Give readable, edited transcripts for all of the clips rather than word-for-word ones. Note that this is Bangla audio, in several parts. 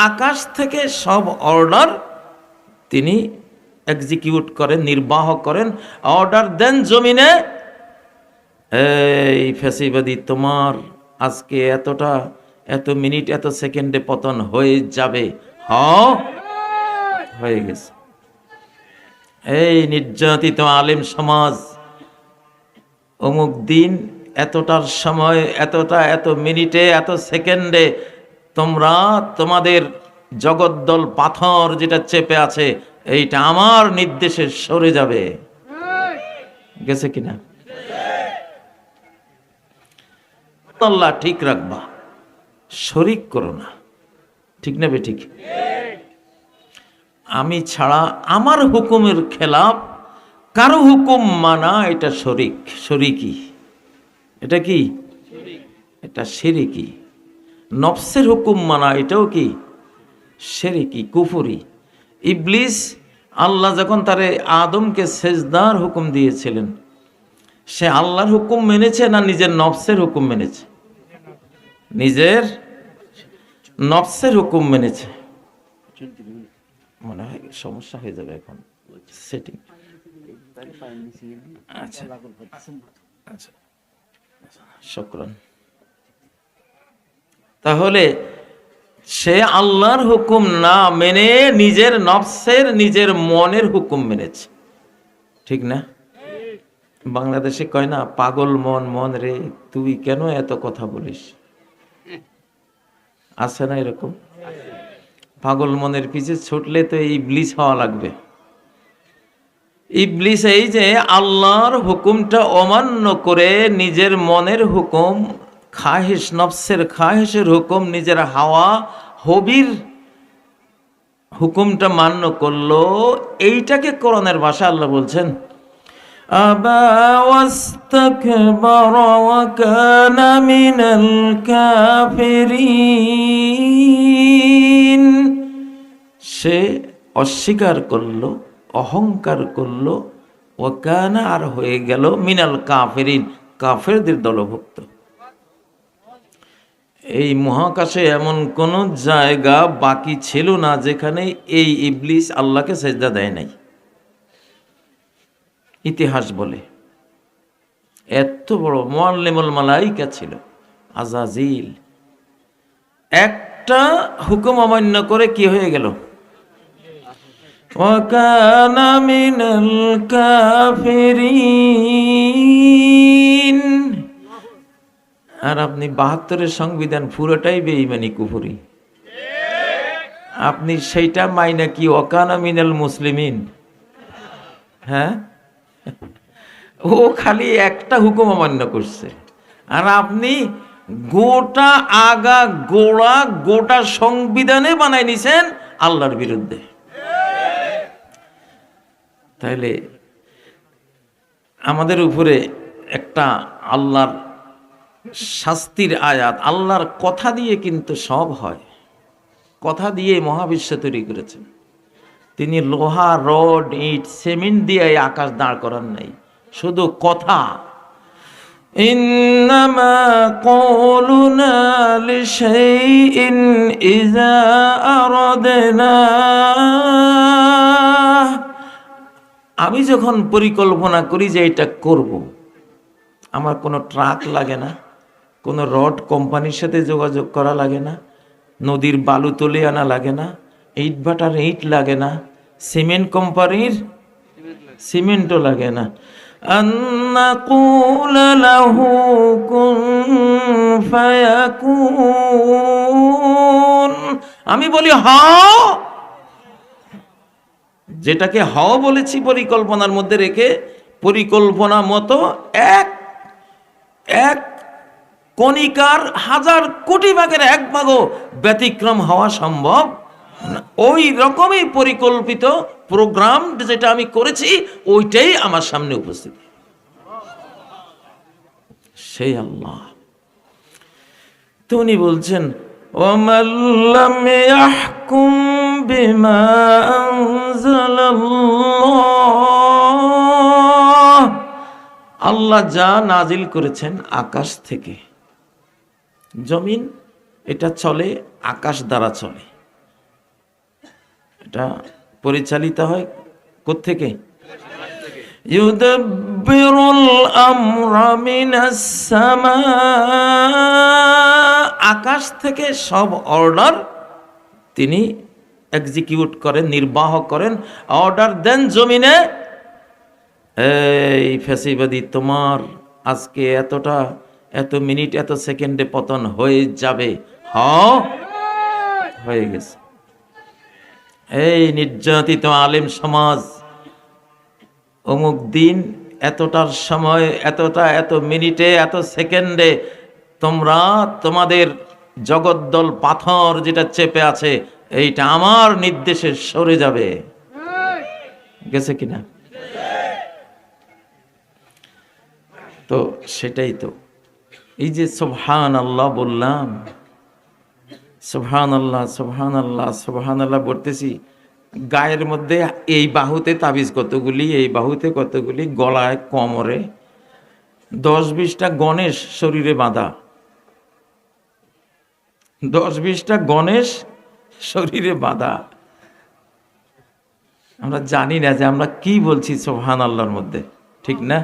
আকাশ থেকে সব অর্ডার তিনি এক্সিকিউট করেন, নির্বাহ করেন। অর্ডার দেন জমিনে, এই ফ্যাসিবাদী তোমার আজকে এতটা, এত মিনিট, এত সেকেন্ডে পতন হয়ে যাবে। হয়ে গেছে। এই নির্যাতিত আলেম সমাজ, অমুক দিন এতটার সময়, এতটা, এত মিনিটে, এত সেকেন্ডে তোমরা তোমাদের জগদ্দল পাথর যেটা চেপে আছে এইটা আমার নির্দেশে সরে যাবে। গেছে কিনা? আল্লাহ ঠিক রাখবা, শরিক করো না। ঠিক না বেঠিক? আমি ছাড়া আমার হুকুমের খেলাফ কারো হুকুম মানা এটা শরিকি। এটা কি? এটা শিরকি। নফসের হুকুম মানা এটাও কি? শিরকি, কুফরি। ইবলিস আল্লাহ যখন তারে আদমকে সেজদার হুকুম দিয়েছিলেন, সে আল্লাহর হুকুম মেনেছে না নিজের নফসের হুকুম মেনেছে? নিজের নফসের হুকুম মেনেছে। মনে হয় সমস্যা হয়ে যাবে এখন সেটিং। আচ্ছা আচ্ছা, শুকরান। তাহলে সে আল্লাহর হুকুম না মেনে নিজের নফসের, নিজের মনের হুকুম মেনেছে। ঠিক না? বাংলাদেশে কয় না, পাগল মন, মন রে তুই কেন এত কথা বলিস? আছে না এরকম? পাগল মনের পিছে ছুটলে তো ইবলিস হওয়া লাগবে। ইবলিস এই যে আল্লাহর হুকুমটা অমান্য করে নিজের মনের হুকুম, খাহিস, নফসের খাহিসের হুকুম, নিজের হাওয়া হবির হুকুমটা মান্য করলো। এইটাকে কোরআনের ভাষা আল্লাহ বলছেন আবা ওয়াস্তাকবারা ওয়া কানা মিনাল কাফিরিন। সে অস্বীকার করলো, অহংকার করলো, ও কানা, আর হয়ে গেল মিনাল কাফিরিন, কাফেরদের দলভুক্ত। এই মহাকাশে এমন কোন জায়গা বাকি ছিল না যেখানে এই ইবলিস আল্লাহকে সেজদা দেয় নাই। ইতিহাস বলে এত বড় মুআল্লিমুল মালাইকা ছিল আজাজিল, একটা হুকুম অমান্য করে কি হয়ে গেল? ওয়াকানা মিনাল কাফিরিন। আর আপনি ৭২-এর সংবিধান পুরোটাই বেঈমানি, কুফরি। আপনি সেইটা মাইনা কি ওয়াকানা মিনাল মুসলিমিন? হ্যাঁ, ও খালি একটা হুকুম অমান্য করছে, আর আপনি গোটা আগা গোড়া গোটা সংবিধানে বানাই নিছেন আল্লাহর বিরুদ্ধে। তাইলে আমাদের উপরে একটা আল্লাহর শাস্তির আয়াত, আল্লাহর কথা দিয়ে কিন্তু সব হয়। কথা দিয়ে মহাবিশ্ব তৈরি করেছেন তিনি। লোহা, রড, ইট, সিমেন্ট দিয়ে আকাশ দাঁড় করান নাই, শুধু কথা। ইন্নামা কওলুনা লিশাইইন ইযা আরাদনা। আমি যখন পরিকল্পনা করি যে এটা করব, আমার কোনো ট্রাক লাগে না, কোনো রড কোম্পানির সাথে যোগাযোগ করা লাগে না, নদীর বালু তুলে আনা লাগে না, ইট ভাটার ইট লাগে না, সিমেন্ট কোম্পানির সিমেন্টও লাগে না। আন্নাকুলা লাহু কুন ফায়াকুন, আমি বলি হও, যেটাকে হও বলেছি পরিকল্পনার মধ্যে রেখে, পরিকল্পনা মতো এক এক কণিকার ১০০০ কোটি ভাগের ১ ভাগও ব্যতিক্রম হওয়া সম্ভব না। ওই রকমই পরিকল্পিত প্রোগ্রাম যেটা আমি করেছি ওইটাই আমার সামনে উপস্থিত। সেই আল্লাহ তো উনি বলছেন ওয়ামাল্লাম ইয়াহকুম বিমা আনজালাল্লাহ, আল্লাহ যা নাজিল করেছেন আকাশ থেকে। জমিন এটা চলে আকাশ দ্বারা চলে, এটা পরিচালিত হয় কোত্থেকে? ইউদাব্বিরুল আমরা মিনাস সামা, আকাশ থেকে সব অর্ডার তিনি এক্সিকিউট করেন, নির্বাহ করেন, অর্ডার দেন জমিনে, এই ফ্যাসিবাদী তোমার আজকে এতটা, এত মিনিট, এত সেকেন্ডে পতন হয়ে যাবে। হয়ে গেছে। এই নির্যাতিত আলেম সমাজ অমুক দিন এতটার সময়, এতটা, এত মিনিটে, এত সেকেন্ডে তোমরা তোমাদের জগদ্দল পাথর যেটা চেপে আছে এইটা আমার নির্দেশে সরে যাবে। গেছে কিনা? তো সেটাই তো, এই যে সুবহানাল্লাহ বললাম, সুবহানাল্লাহ সুবহানাল্লাহ সুবহানাল্লাহ বলতেছি, গায়ের মধ্যে এই বাহুতে তাবিজ কতগুলি, এই বাহুতে কতগুলি, গলায়, কোমরে 10-20টা গণেশ শরীরে বাঁধা, 10-20টা গণেশ শরীরে বাঁধা। আমরা জানি না যে আমরা কি বলছি সুবহানাল্লাহর মধ্যে, ঠিক না?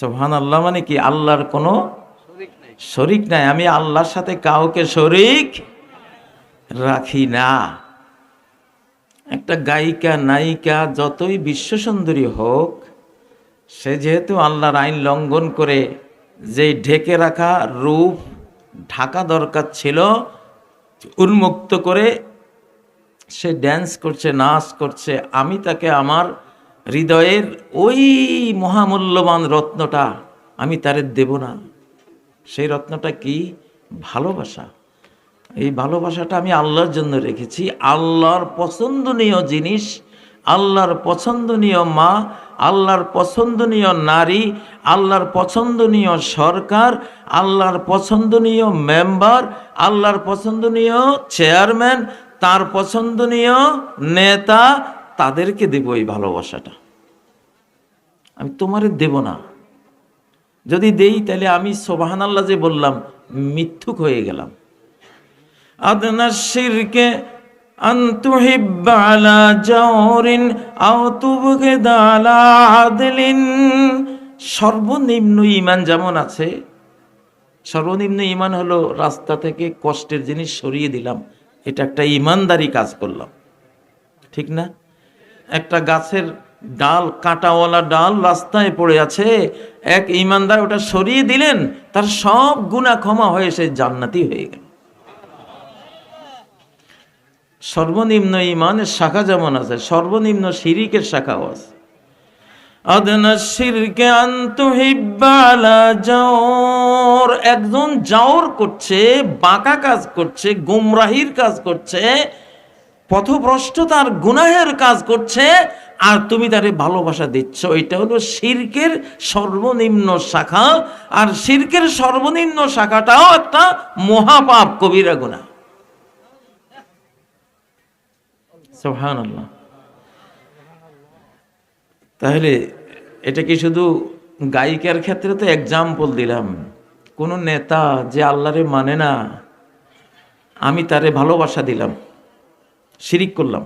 সুবহানাল্লাহ মানে কি? আল্লাহর কোনো শরীক নাই, আমি আল্লাহর সাথে কাউকে শরীক রাখি না। একটা গায়িকা নায়িকা যতই বিশ্বসুন্দরী হোক, সে যেহেতু আল্লাহর আইন লঙ্ঘন করে যে ঢেকে রাখা রূপ ঢাকা দরকার ছিল, উন্মুক্ত করে সে ড্যান্স করছে, নাচ করছে, আমি তাকে আমার হৃদয়ের ওই মহামূল্যবান রত্নটা আমি তারে দেব না। সেই রত্নটা কি? ভালোবাসা। এই ভালোবাসাটা আমি আল্লাহর জন্য রেখেছি। আল্লাহর পছন্দনীয় জিনিস, আল্লাহর পছন্দনীয় মা, আল্লাহর পছন্দনীয় নারী, আল্লাহর পছন্দনীয় সরকার, আল্লাহর পছন্দনীয় মেম্বার, আল্লাহর পছন্দনীয় চেয়ারম্যান, তার পছন্দনীয় নেতা, তাদেরকে দেব এই ভালোবাসাটা। আমি তোমারে দেব না। যদি দেই তাহলে আমি সুবহানাল্লাহ যে বললাম মিথ্যুক হয়ে গেলাম। আদনা শিরকে আন তুহিব্বা আলা জাওরিন আও তুবগিদা আলা আদলিন। সর্বনিম্ন ঈমান যেমন আছে, সর্বনিম্ন ঈমান হলো রাস্তা থেকে কষ্টের জিনিস সরিয়ে দিলাম, এটা একটা ঈমানদারি কাজ করলাম, ঠিক না? একটা গাছের ডাল, কাঁটাওয়ালা ডাল রাস্তায় পড়ে আছে, এক ঈমানদার ওটা সরিয়ে দিলেন, তার সব গুনাহ ক্ষমা হয়ে সে জান্নাতি হয়ে গেল। সর্বনিম্ন ঈমানের শাখা যেমন আছে, সর্বনিম্ন শিরিকের শাখাও আছে। আদনা শিরকে আন তুহিব্বা আলা জাওর, একজন জাওর করছে, বাঁকা কাজ করছে, গুমরাহির কাজ করছে, পথভ্রষ্টতার গুনাহের কাজ করছে, আর তুমি তারে ভালোবাসা দিচ্ছ। এটা হলো শিরকের সর্বনিম্ন শাখা। আর শিরকের সর্বনিম্ন শাখাটাও একটা মহাপাপ, কবিরা গুনাহ। সুবহানাল্লাহ। তাহলে এটা কি শুধু গায়িকার ক্ষেত্রে? তো এক্সাম্পল দিলাম। কোন নেতা যে আল্লাহরে মানে না, আমি তারে ভালোবাসা দিলাম, শিরিক করলাম।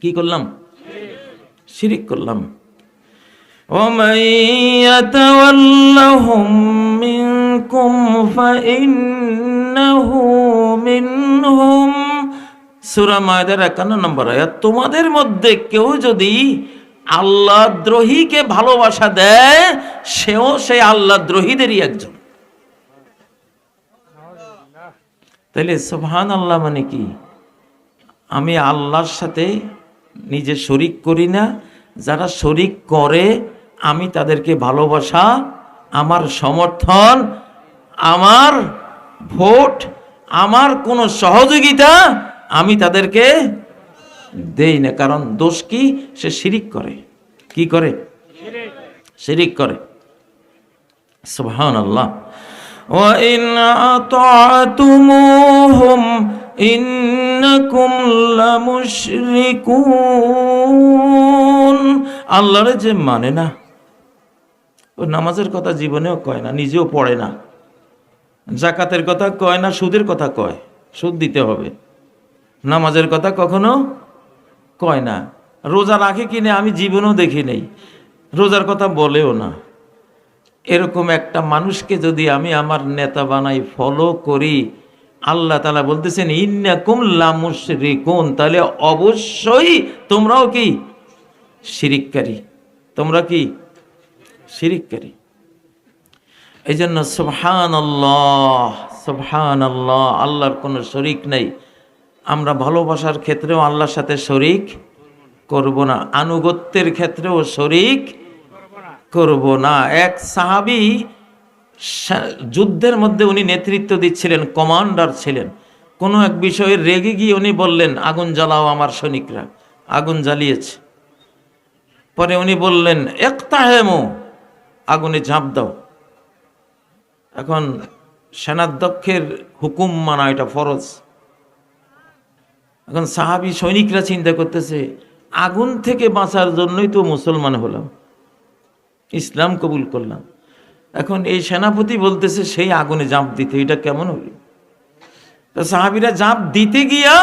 কি করলাম? শিরিক করলাম। ওয়ামান ইয়াতাওয়াল্লাহুম মিনকুম ফাইন্নাহু মিনহুম। সূরা মায়দার 51 নম্বর আয়াত। তোমাদের মধ্যে কেউ যদি আল্লাহ দ্রোহীকে ভালোবাসা দেয়, সেও সেই আল্লাহ দ্রোহীদেরই একজন। তাহলে সুবহানাল্লাহ মানে কি? আমি আল্লাহর সাথে নিজে শরিক করি না, যারা শরিক করে আমি তাদেরকে ভালোবাসা, আমার সমর্থন, আমার ভোট, আমার কোনো সহযোগিতা আমি তাদেরকে দেই না। কারণ দোষ কি? সে শিরিক করে। কি করে? শিরিক করে। সুবহানাল্লাহ। ওয়া ইন আতা'তুমুহুম ইন্নাকুম লামুশরিকুন। আল্লাহরে যে মানে না, ও নামাজের কথা জীবনেও কয় না, নিজেও পড়ে না, যাকাতের কথা কয় না, সুদের কথা কয়, সুদ দিতে হবে, নামাজের কথা কখনো কয় না। রোজা রাখে কিনে আমি জীবনেও দেখি নাই, রোজার কথা বলেও না। এরকম একটা মানুষকে যদি আমি আমার নেতা বানাই, ফলো করি, আল্লাহ তাআলা বলতেছেন ইন্নাকুম লামুশরিকুন, তাহলে অবশ্যই তোমরাও কি শিরিককারী, তোমরা কি শিরিককারী। এই জন্য সুবহানাল্লাহ, সুবহানাল্লাহ, আল্লাহর কোনো শরিক নেই। আমরা ভালোবাসার ক্ষেত্রেও আল্লাহর সাথে শরিক করব না, আনুগত্যের ক্ষেত্রেও শরিক করব না। এক সাহাবী যুদ্ধের মধ্যে উনি নেতৃত্ব দিচ্ছিলেন, কমান্ডার ছিলেন। কোনো এক বিষয়ে রেগে গিয়ে উনি বললেন আগুন জ্বালাও, আমার সৈনিকরা আগুন জ্বালিয়েছে। পরে উনি বললেন ইকতাহিমু, আগুনে ঝাঁপ দাও। এখন সেনাধ্যক্ষের হুকুম মানা এটা ফরজ। এখন সাহাবী সৈনিকরা চিন্তা করতেছে আগুন থেকে বাঁচার জন্যই তো মুসলমান হলাম, ইসলাম কবুল করলাম, এখন এই সেনাপতি বলতেছে সেই আগুনে ঝাঁপ দিতে, এটা কেমন হলো? তো সাহাবীরা ঝাঁপ দিতে গিয়া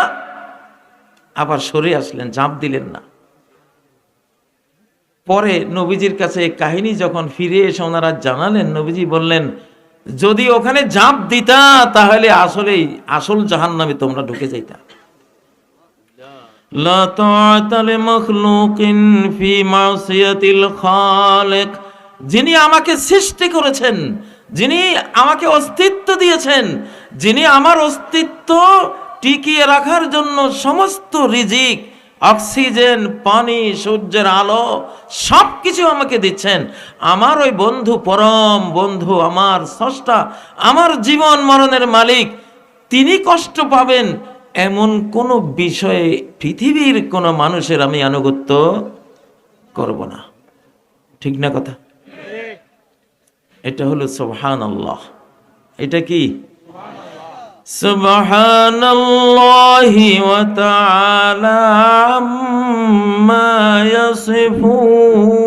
আবার সরে আসলেন, ঝাঁপ দিলেন না। পরে নবীজির কাছে এই কাহিনী যখন ফিরে এসে ওনারা জানালেন, নবীজি বললেন যদি ওখানে ঝাঁপ দিতা তাহলে আসলেই আসল জাহান্নামে তোমরা ঢুকে যাইতা। লা তাআতা লিমাখলুকিন ফি মাসিয়াতিল খালিক, যিনি আমাকে সৃষ্টি করেছেন, যিনি আমাকে অস্তিত্ব দিয়েছেন, যিনি আমার অস্তিত্ব টিকিয়ে রাখার জন্য সমস্ত রিজিক, অক্সিজেন, পানি, সূর্যের আলো সব কিছু আমাকে দিচ্ছেন, আমার ওই বন্ধু, পরম বন্ধু, আমার স্রষ্টা, আমার জীবন মরণের মালিক, তিনি কষ্ট পাবেন এমন কোন বিষয়ে পৃথিবীর কোন মানুষের আমি আনুগত্য করব না। ঠিক না কথা? এটা হলো সুবহানাল্লাহ। এটা কি? সুবহানাল্লাহি ওয়া তাআলা আম্মা ইয়াসিফুন।